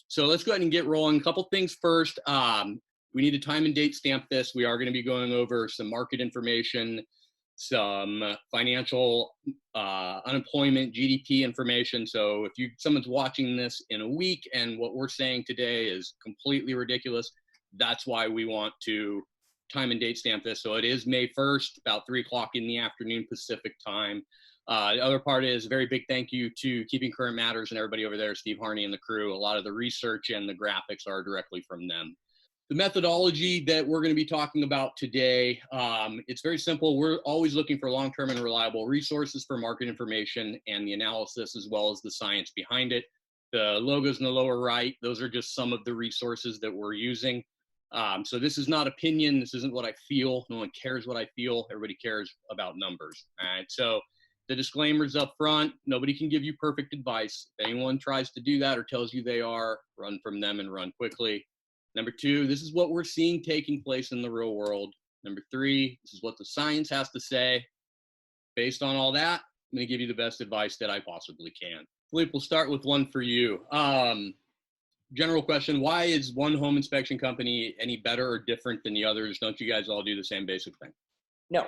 So let's go ahead and get rolling. A couple things first. We need to time and date stamp this. We are going to be going over some market information, some financial unemployment, GDP information. So if someone's watching this in a week and what we're saying today is completely ridiculous, that's why we want to time and date stamp this. So it is May 1st, about 3 o'clock in the afternoon Pacific time. The other part is a very big thank you to Keeping Current Matters and everybody over there, Steve Harney and the crew. A lot of the research and the graphics are directly from them. The methodology that we're going to be talking about today, it's very simple. We're always looking for long-term and reliable resources for market information and the analysis as well as the science behind it. The logos in the lower right, those are just some of the resources that we're using. So this is not opinion. This isn't what I feel. No one cares what I feel. Everybody cares about numbers. All right. So the disclaimers up front, nobody can give you perfect advice. If anyone tries to do that or tells you they are, run from them and run quickly. Number 2, this is what we're seeing taking place in the real world. Number 3, this is what the science has to say. Based on all that, I'm going to give you the best advice that I possibly can. Philippe, we'll start with one for you. General question, why is one home inspection company any better or different than the others? Don't you guys all do the same basic thing? No.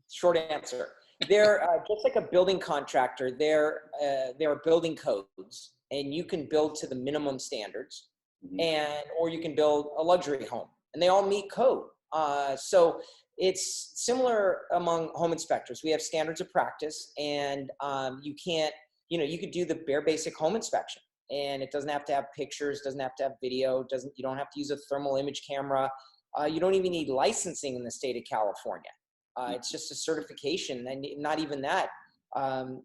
Short answer. They're just like a building contractor. There are building codes, and you can build to the minimum standards, or you can build a luxury home, and they all meet code. So it's similar among home inspectors. We have standards of practice, and you could do the bare basic home inspection. And it doesn't have to have pictures, doesn't have to have video, you don't have to use a thermal image camera. You don't even need licensing in the state of California. It's just a certification, and not even that.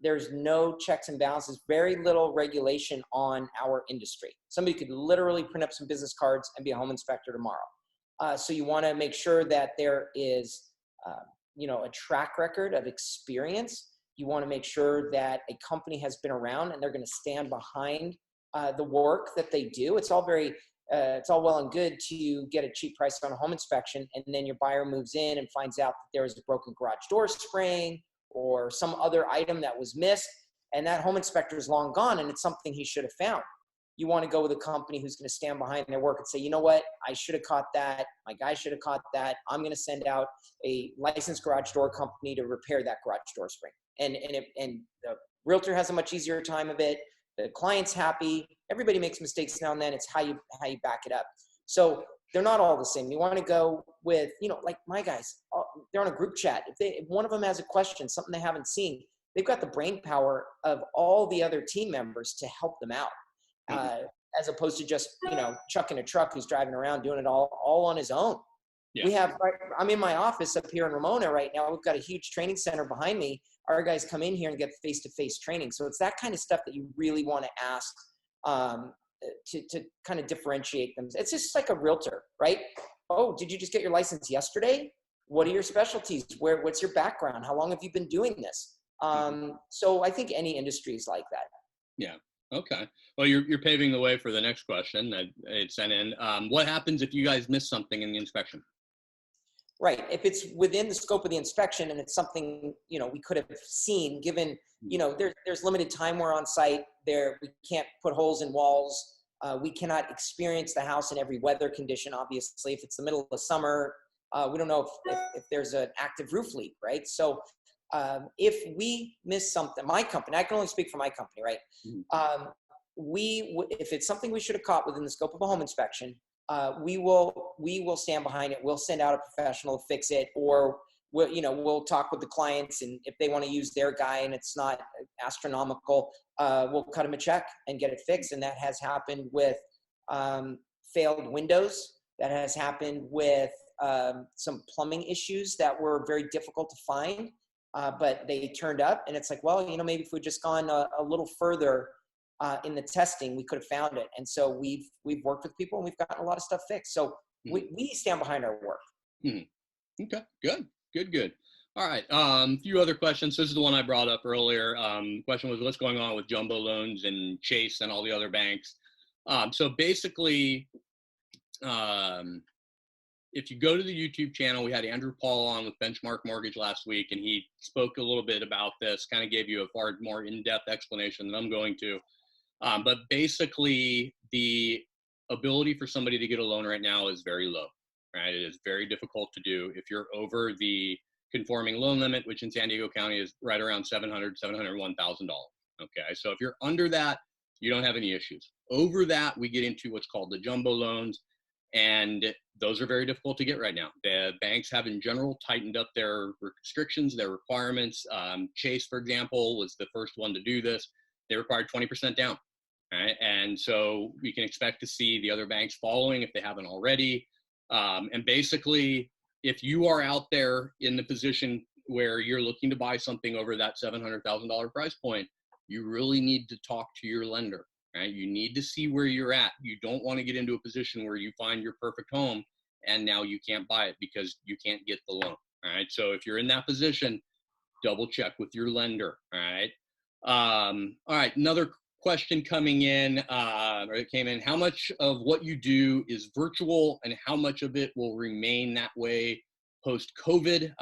There's no checks and balances, very little regulation on our industry. Somebody could literally print up some business cards and be a home inspector tomorrow. So you want to make sure that there is, a track record of experience. You want to make sure that a company has been around and they're going to stand behind the work that they do. It's all well and good to get a cheap price on a home inspection, and then your buyer moves in and finds out that there is a broken garage door spring or some other item that was missed, and that home inspector is long gone, and it's something he should have found. You want to go with a company who's going to stand behind their work and say, you know what, I should have caught that. My guy should have caught that. I'm going to send out a licensed garage door company to repair that garage door spring. And the realtor has a much easier time of it. The client's happy. Everybody makes mistakes now and then. It's how you back it up. So they're not all the same. You want to go with, like my guys, they're on a group chat. If one of them has a question, something they haven't seen, they've got the brain power of all the other team members to help them out, as opposed to just, Chuck in a truck who's driving around doing it all on his own. Yeah. I'm in my office up here in Ramona right now. We've got a huge training center behind me. Our guys come in here and get face-to-face training. So it's that kind of stuff that you really want to ask to kind of differentiate them. It's just like a realtor, right? Oh, did you just get your license yesterday? What are your specialties? What's your background? How long have you been doing this? So I think any industry is like that. Yeah. Okay. Well, you're paving the way for the next question that it sent in. What happens if you guys miss something in the inspection? Right. If it's within the scope of the inspection and it's something, we could have seen, given, there's limited time we're on site there. We can't put holes in walls. We cannot experience the house in every weather condition. Obviously, if it's the middle of summer, we don't know if there's an active roof leak, right? So if we miss something, my company, I can only speak for my company, right? If it's something we should have caught within the scope of a home inspection, we will stand behind it. We'll send out a professional to fix it, or we'll talk with the clients, and if they want to use their guy and it's not astronomical, we'll cut them a check and get it fixed. And that has happened with failed windows. That has happened with some plumbing issues that were very difficult to find, but they turned up. And it's like, well, maybe if we'd just gone a little further in the testing, we could have found it. And so we've worked with people and we've gotten a lot of stuff fixed. So we stand behind our work. Okay, good. All right. A few other questions. This is the one I brought up earlier. Question was, what's going on with jumbo loans and Chase and all the other banks? So basically, if you go to the YouTube channel, we had Andrew Paul on with Benchmark Mortgage last week, and he spoke a little bit about this, kind of gave you a far more in-depth explanation than I'm going to. But basically, the ability for somebody to get a loan right now is very low, right? It is very difficult to do. If you're over the conforming loan limit, which in San Diego County is right around $701,000. Okay, so if you're under that, you don't have any issues. Over that, we get into what's called the jumbo loans, and those are very difficult to get right now. The banks have in general tightened up their restrictions, their requirements. Chase, for example, was the first one to do this. They required 20% down, right? And so we can expect to see the other banks following if they haven't already. And basically, if you are out there in the position where you're looking to buy something over that $700,000 price point, you really need to talk to your lender, right? You need to see where you're at. You don't want to get into a position where you find your perfect home and now you can't buy it because you can't get the loan, all right? So if you're in that position, double check with your lender, all right? All right, another question coming in, or it came in, how much of what you do is virtual and how much of it will remain that way post-COVID?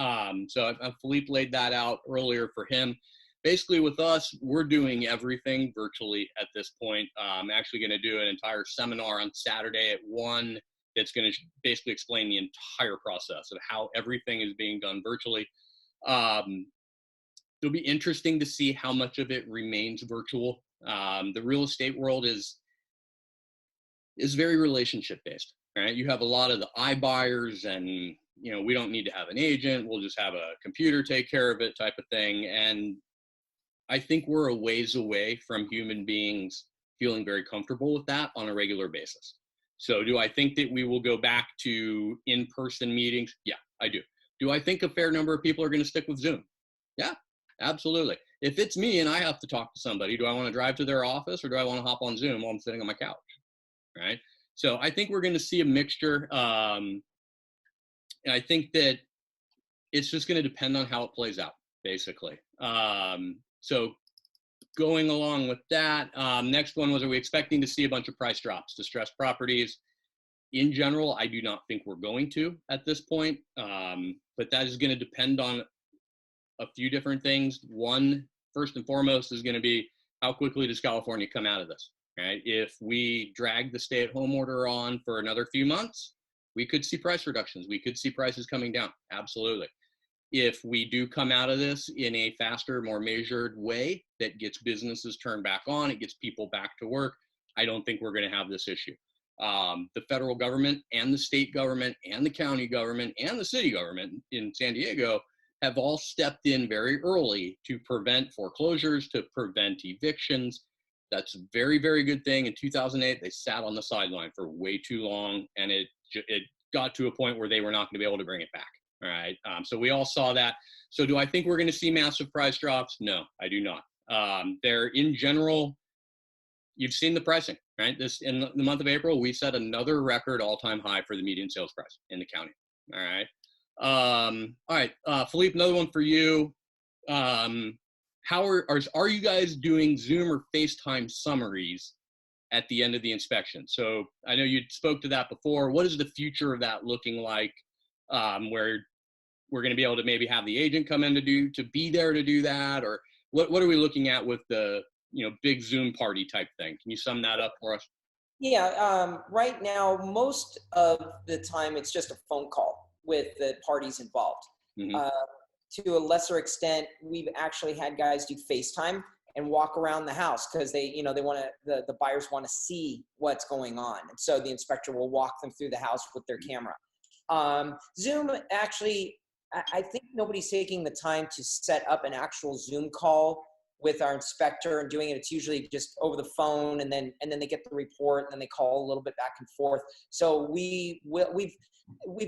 So Philippe laid that out earlier for him. Basically with us, we're doing everything virtually at this point. I'm actually going to do an entire seminar on Saturday at 1 that's going to basically explain the entire process of how everything is being done virtually. It'll be interesting to see how much of it remains virtual. The real estate world is very relationship based, right? You have a lot of the iBuyers and, you know, we don't need to have an agent. We'll just have a computer take care of it type of thing. And I think we're a ways away from human beings feeling very comfortable with that on a regular basis. So do I think that we will go back to in-person meetings? Yeah, I do. Do I think a fair number of people are going to stick with Zoom? Yeah, absolutely. If it's me and I have to talk to somebody, do I want to drive to their office or do I want to hop on Zoom while I'm sitting on my couch, right? So I think we're going to see a mixture. And I think that it's just going to depend on how it plays out, basically. So going along with that, next one was, are we expecting to see a bunch of price drops, distressed properties? In general, I do not think we're going to at this point, but that is going to depend on a few different things. One, first and foremost, is going to be how quickly does California come out of this, right? If we drag the stay-at-home order on for another few months, we could see price reductions. We could see prices coming down, absolutely. If we do come out of this in a faster, more measured way that gets businesses turned back on, it gets people back to work, I don't think we're going to have this issue. The federal government and the state government and the county government and the city government in San Diego have all stepped in very early to prevent foreclosures, to prevent evictions. That's a very, very good thing. In 2008, they sat on the sideline for way too long, and it got to a point where they were not going to be able to bring it back. All right. So we all saw that. So do I think we're going to see massive price drops? No, I do not. They're in general, you've seen the pricing, right? This in the month of April, we set another record all-time high for the median sales price in the county. All right. All right. Philippe, another one for you. How are you guys doing Zoom or FaceTime summaries at the end of the inspection? So I know you spoke to that before. What is the future of that looking like? Where we're going to be able to maybe have the agent come in to be there to do that, or what are we looking at with the, you know, big Zoom party type thing? Can you sum that up for us? Yeah, right now, most of the time, it's just a phone call with the parties involved. Mm-hmm. To a lesser extent, we've actually had guys do FaceTime and walk around the house because they want to, the buyers want to see what's going on. And so the inspector will walk them through the house with their camera. Zoom, actually, I think nobody's taking the time to set up an actual Zoom call with our inspector and doing it. It's usually just over the phone, and then they get the report, and then they call a little bit back and forth. So we've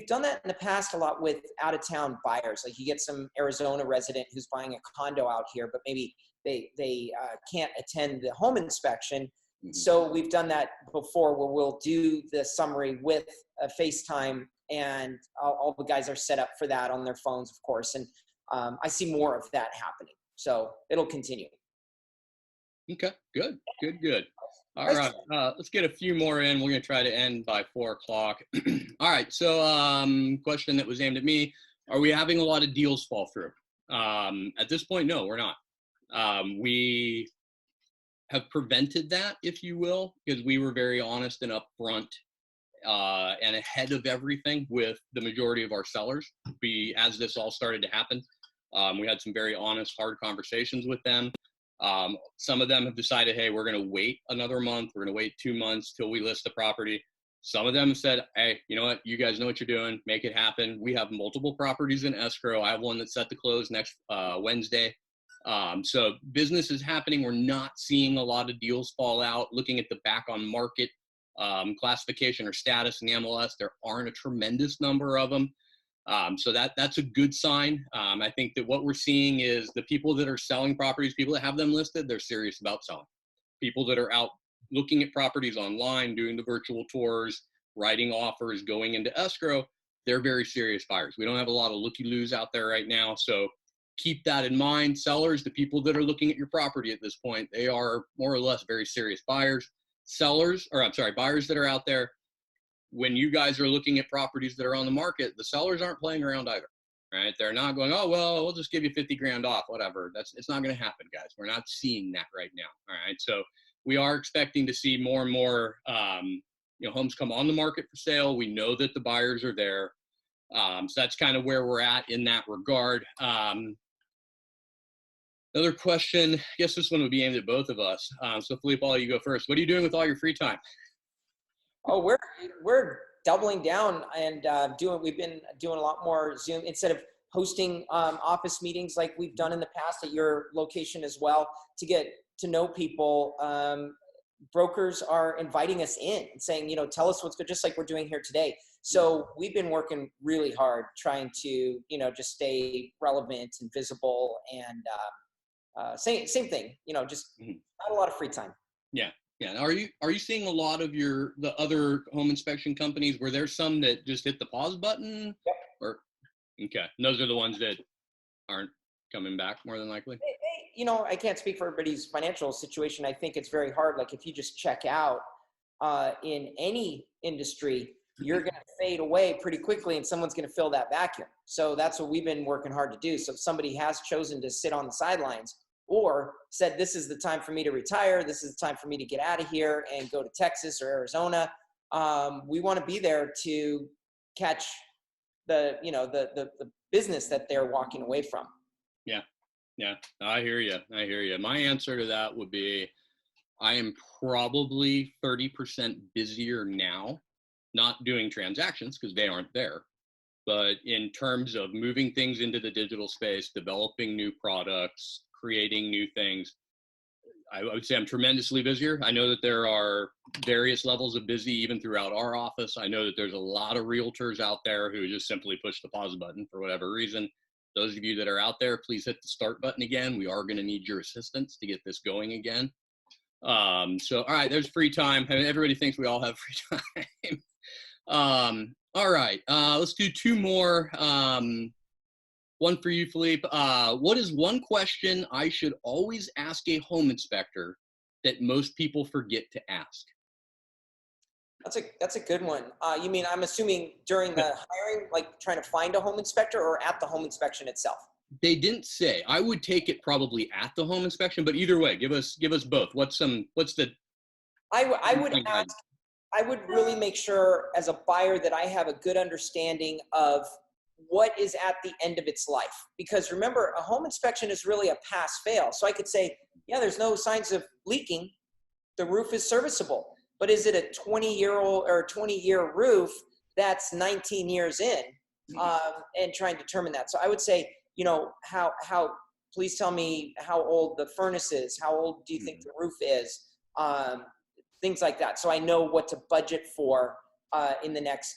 done that in the past a lot with out-of-town buyers. Like you get some Arizona resident who's buying a condo out here, but maybe they can't attend the home inspection. Mm-hmm. So we've done that before, where we'll do the summary with a FaceTime, and all the guys are set up for that on their phones, of course. And I see more of that happening. So it'll continue. Okay, good. All right, let's get a few more in. We're going to try to end by 4 o'clock. All right, so question that was aimed at me. Are we having a lot of deals fall through? At this point, no, we're not. have prevented that, if you will, because we were very honest and upfront and ahead of everything with the majority of our sellers. As this all started to happen, we had some very honest, hard conversations with them. Some of them have decided, hey, we're going to wait another month. We're going to wait 2 months till we list the property. Some of them have said, hey, you know what? You guys know what you're doing. Make it happen. We have multiple properties in escrow. I have one that's set to close next Wednesday. So business is happening. We're not seeing a lot of deals fall out. Looking at the back on market classification or status in the MLS, there aren't a tremendous number of them. So that's a good sign. I think that what we're seeing is the people that are selling properties, people that have them listed, they're serious about selling. People that are out looking at properties online, doing the virtual tours, writing offers, going into escrow, they're very serious buyers. We don't have a lot of looky-loos out there right now. So keep that in mind. Sellers, the people that are looking at your property at this point, they are more or less very serious buyers. Buyers that are out there, when you guys are looking at properties that are on the market, the sellers aren't playing around either, right? They're not going, oh, well, we'll just give you 50 grand off, whatever. It's not going to happen, guys. We're not seeing that right now. All right. So we are expecting to see more and more, homes come on the market for sale. We know that the buyers are there. So that's kind of where we're at in that regard. Another question, I guess this one would be aimed at both of us. So Philippe, you go first. What are you doing with all your free time? Oh, we're doubling down and we've been doing a lot more Zoom instead of hosting office meetings like we've done in the past at your location as well to get to know people. Brokers are inviting us in and saying, tell us what's good, just like we're doing here today. So we've been working really hard trying to, just stay relevant and visible and same thing, just not a lot of free time. Yeah. Yeah. Are you seeing a lot of the other home inspection companies where there's some that just hit the pause button? Yep. Or okay, and those are the ones that aren't coming back more than likely? I can't speak for everybody's financial situation. I think it's very hard. Like if you just check out in any industry, you're going to fade away pretty quickly and someone's going to fill that vacuum. So that's what we've been working hard to do. So if somebody has chosen to sit on the sidelines or said, this is the time for me to retire, this is the time for me to get out of here and go to Texas or Arizona, we want to be there to catch the business that they're walking away from. Yeah, I hear you. My answer to that would be, I am probably 30% busier now, not doing transactions because they aren't there, but in terms of moving things into the digital space, developing new products, creating new things, I would say I'm tremendously busier. I know that there are various levels of busy even throughout our office. I know that there's a lot of realtors out there who just simply push the pause button for whatever reason. Those of you that are out there, please hit the start button again. We are going to need your assistance to get this going again. So, all right, there's free time. I mean, everybody thinks we all have free time. All right, let's do two more. One for you, Philippe. What is one question I should always ask a home inspector that most people forget to ask? That's a good one. You mean, I'm assuming during the hiring, like trying to find a home inspector or at the home inspection itself? They didn't say. I would take it probably at the home inspection, but either way, give us both. I would really make sure as a buyer that I have a good understanding of what is at the end of its life. Because remember, a home inspection is really a pass fail. So I could say, yeah, there's no signs of leaking. The roof is serviceable. But is it a 20-year-old or 20-year roof that's 19 years in, and trying to determine that? So I would say, please tell me how old the furnace is. How old do you think the roof is? Things like that. So I know what to budget for in the next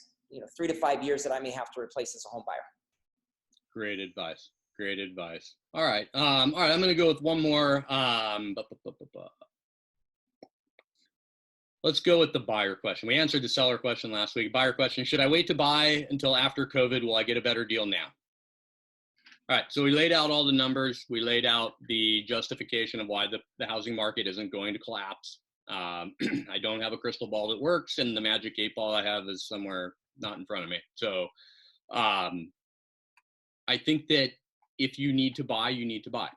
3 to 5 years that I may have to replace as a home buyer. Great advice. All right. I'm going to go with one more. Let's go with the buyer question. We answered the seller question last week. Buyer question, should I wait to buy until after COVID? Will I get a better deal now? All right, so we laid out all the numbers. We laid out the justification of why the housing market isn't going to collapse. I don't have a crystal ball that works, and the magic 8-ball I have is somewhere not in front of me. So I think that if you need to buy, you need to buy.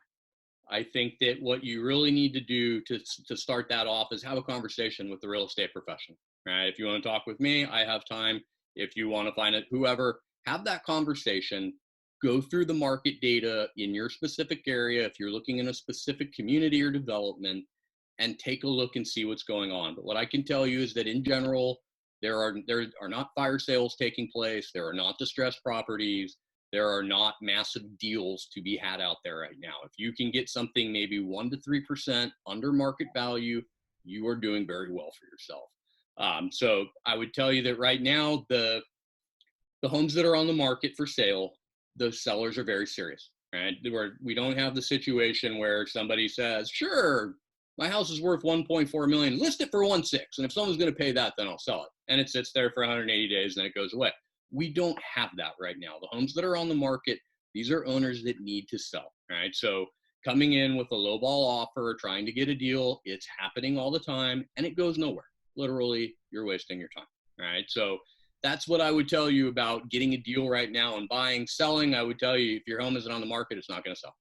I think that what you really need to do to start that off is have a conversation with the real estate professional, right? If you want to talk with me, I have time. If you want to find it, whoever, have that conversation, go through the market data in your specific area. If you're looking in a specific community or development, and take a look and see what's going on. But what I can tell you is that in general, there are not fire sales taking place. There are not distressed properties. There are not massive deals to be had out there right now. If you can get something maybe 1 to 3% under market value, you are doing very well for yourself. So I would tell you that right now, the homes that are on the market for sale, those sellers are very serious, right? We don't have the situation where somebody says, sure, my house is worth 1.4 million, list it for 1.6. And if someone's going to pay that, then I'll sell it. And it sits there for 180 days and then it goes away. We don't have that right now. The homes that are on the market, these are owners that need to sell, right? So coming in with a lowball offer, trying to get a deal, it's happening all the time and it goes nowhere. Literally, you're wasting your time, right? So that's what I would tell you about getting a deal right now and buying. Selling, I would tell you, if your home isn't on the market, it's not going to sell,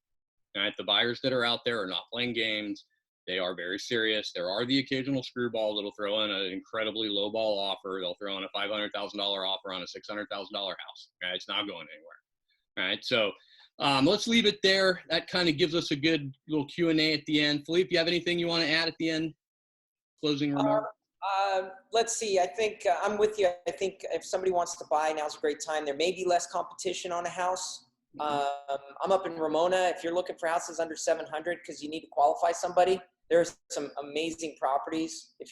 right? The buyers that are out there are not playing games. They are very serious. There are the occasional screwball that'll throw in an incredibly lowball offer. They'll throw in a $500,000 offer on a $600,000 house. Right? It's not going anywhere. All right. So let's leave it there. That kind of gives us a good little Q&A at the end. Philippe, you have anything you want to add at the end? Closing remark? Let's see. I think I'm with you. I think if somebody wants to buy, now's a great time. There may be less competition on a house. I'm up in Ramona. If you're looking for houses under 700 because you need to qualify somebody, there's some amazing properties. If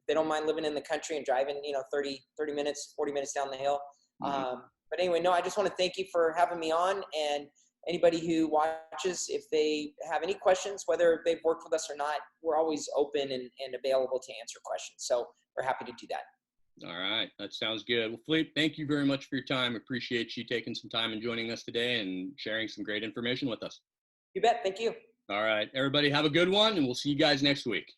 they don't mind living in the country and driving, 30 minutes, 40 minutes down the hill. But anyway, no, I just want to thank you for having me on, and anybody who watches, if they have any questions, whether they've worked with us or not, we're always open and available to answer questions. So we're happy to do that. All right. That sounds good. Well, Philippe, thank you very much for your time. Appreciate you taking some time and joining us today and sharing some great information with us. You bet. Thank you. All right. Everybody have a good one, and we'll see you guys next week.